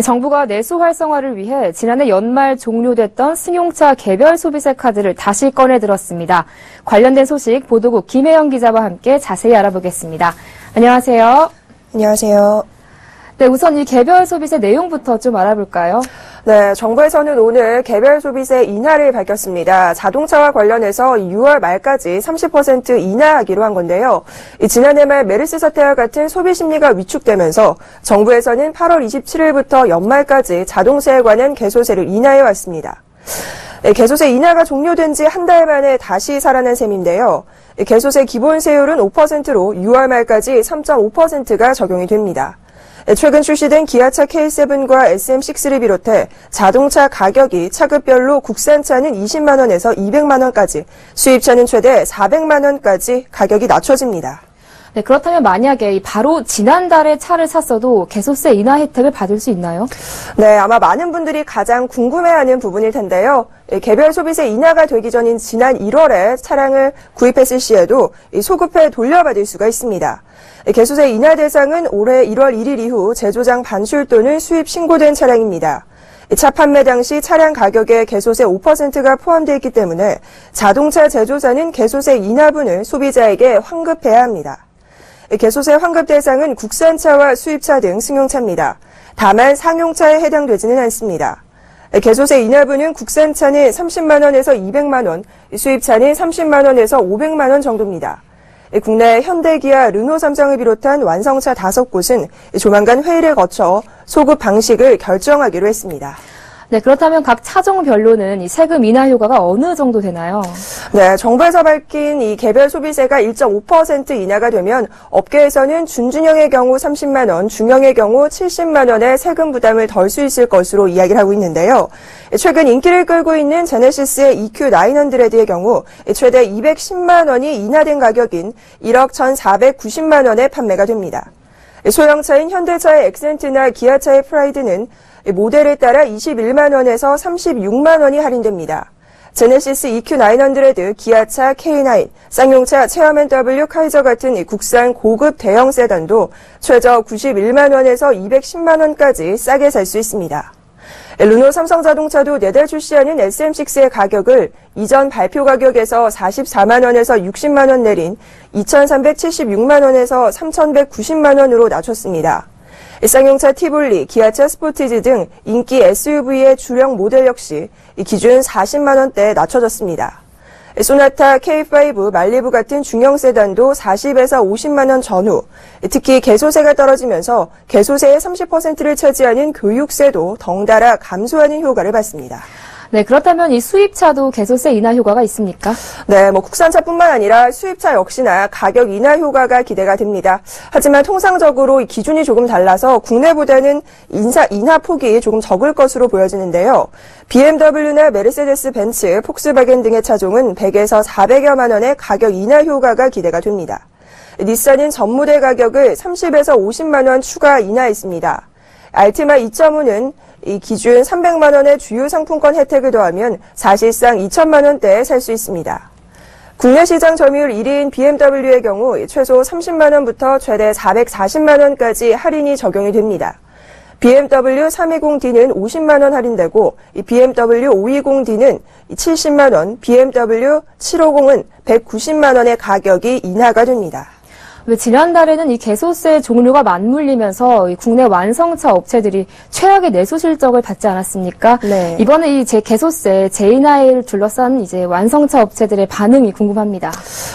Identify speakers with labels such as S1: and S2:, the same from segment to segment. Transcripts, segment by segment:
S1: 정부가 내수 활성화를 위해 지난해 연말 종료됐던 승용차 개별 소비세 카드를 다시 꺼내 들었습니다. 관련된 소식 보도국 김혜영 기자와 함께 자세히 알아보겠습니다. 안녕하세요.
S2: 안녕하세요.
S1: 네, 우선 이 개별 소비세 내용부터 좀 알아볼까요?
S2: 네, 정부에서는 오늘 개별 소비세 인하를 밝혔습니다. 자동차와 관련해서 6월 말까지 30% 인하하기로 한 건데요. 지난해 말 메르스 사태와 같은 소비 심리가 위축되면서 정부에서는 8월 27일부터 연말까지 자동차에 관한 개소세를 인하해 왔습니다. 네, 개소세 인하가 종료된 지 한 달 만에 다시 살아난 셈인데요. 개소세 기본세율은 5%로 6월 말까지 3.5%가 적용이 됩니다. 최근 출시된 기아차 K7과 SM6를 비롯해 자동차 가격이 차급별로 국산차는 20만 원에서 200만 원까지, 수입차는 최대 400만 원까지 가격이 낮춰집니다.
S1: 네, 그렇다면 만약에 바로 지난달에 차를 샀어도 개소세 인하 혜택을 받을 수 있나요?
S2: 네, 아마 많은 분들이 가장 궁금해하는 부분일 텐데요. 개별 소비세 인하가 되기 전인 지난 1월에 차량을 구입했을 시에도 소급해 돌려받을 수가 있습니다. 개소세 인하 대상은 올해 1월 1일 이후 제조장 반출 또는 수입 신고된 차량입니다. 차 판매 당시 차량 가격에 개소세 5%가 포함되어 있기 때문에 자동차 제조사는 개소세 인하분을 소비자에게 환급해야 합니다. 개소세 환급 대상은 국산차와 수입차 등 승용차입니다. 다만 상용차에 해당되지는 않습니다. 개소세 인하분은 국산차는 30만 원에서 200만 원, 수입차는 30만 원에서 500만 원 정도입니다. 국내 현대, 기아, 르노, 삼성을 비롯한 완성차 5곳은 조만간 회의를 거쳐 소급 방식을 결정하기로 했습니다.
S1: 네, 그렇다면 각 차종별로는 이 세금 인하 효과가 어느 정도 되나요?
S2: 네, 정부에서 밝힌 이 개별 소비세가 1.5% 인하가 되면 업계에서는 준중형의 경우 30만 원, 중형의 경우 70만 원의 세금 부담을 덜 수 있을 것으로 이야기를 하고 있는데요. 최근 인기를 끌고 있는 제네시스의 EQ900의 경우 최대 210만 원이 인하된 가격인 1억 1,490만 원에 판매가 됩니다. 소형차인 현대차의 엑센트나 기아차의 프라이드는 모델에 따라 21만 원에서 36만 원이 할인됩니다. 제네시스 EQ900, 기아차 K9, 쌍용차 체어맨 W 카이저 같은 국산 고급 대형 세단도 최저 91만 원에서 210만 원까지 싸게 살 수 있습니다. 르노 삼성자동차도 내달 출시하는 SM6의 가격을 이전 발표 가격에서 44만 원에서 60만 원 내린 2,376만 원에서 3,190만 원으로 낮췄습니다. 쌍용차 티볼리, 기아차 스포티지 등 인기 SUV의 주력 모델 역시 기준 40만 원대에 낮춰졌습니다. 소나타, K5, 말리부 같은 중형 세단도 40에서 50만 원 전후, 특히 개소세가 떨어지면서 개소세의 30%를 차지하는 교육세도 덩달아 감소하는 효과를 봤습니다.
S1: 네, 그렇다면 이 수입차도 개소세 인하 효과가 있습니까?
S2: 네, 국산차뿐만 아니라 수입차 역시나 가격 인하 효과가 기대가 됩니다. 하지만 통상적으로 이 기준이 조금 달라서 국내보다는 인하 폭이 조금 적을 것으로 보여지는데요. BMW나 메르세데스 벤츠, 폭스바겐 등의 차종은 100에서 400여만 원의 가격 인하 효과가 기대가 됩니다. 닛산은 전 모델 가격을 30에서 50만 원 추가 인하했습니다. 알티마 2.5는 이 기준 300만 원의 주요 상품권 혜택을 더하면 사실상 2천만 원대에 살 수 있습니다. 국내 시장 점유율 1위인 BMW의 경우 최소 30만 원부터 최대 440만 원까지 할인이 적용이 됩니다. BMW 320D는 50만 원 할인되고 BMW 520D는 70만 원, BMW 750은 190만 원의 가격이 인하가 됩니다.
S1: 지난달에는 이 개소세 종료가 맞물리면서 이 국내 완성차 업체들이 최악의 내수 실적을 받지 않았습니까?
S2: 네.
S1: 이번에 이 개소세 재인하를 둘러싼 이제 완성차 업체들의 반응이 궁금합니다.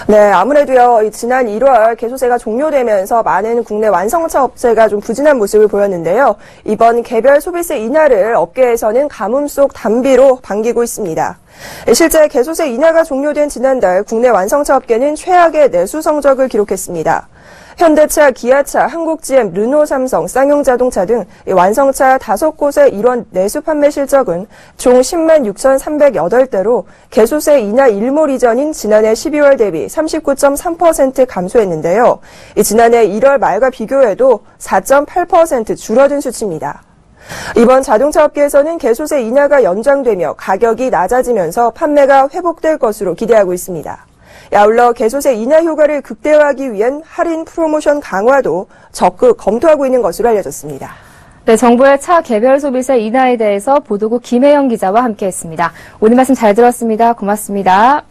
S2: 네, 아무래도요, 지난 1월 개소세가 종료되면서 많은 국내 완성차 업체가 좀 부진한 모습을 보였는데요. 이번 개별 소비세 인하를 업계에서는 가뭄 속 단비로 반기고 있습니다. 실제 개소세 인하가 종료된 지난달 국내 완성차 업계는 최악의 내수 성적을 기록했습니다. 현대차, 기아차, 한국GM, 르노, 삼성, 쌍용자동차 등 완성차 5곳의 1월 내수 판매 실적은 총 10만 6,308대로 개소세 인하 일몰 이전인 지난해 12월 대비 39.3% 감소했는데요. 지난해 1월 말과 비교해도 4.8% 줄어든 수치입니다. 이번 자동차 업계에서는 개소세 인하가 연장되며 가격이 낮아지면서 판매가 회복될 것으로 기대하고 있습니다. 아울러 개소세 인하 효과를 극대화하기 위한 할인 프로모션 강화도 적극 검토하고 있는 것으로 알려졌습니다.
S1: 네, 정부의 차 개별 소비세 인하에 대해서 보도국 김혜영 기자와 함께했습니다. 오늘 말씀 잘 들었습니다. 고맙습니다.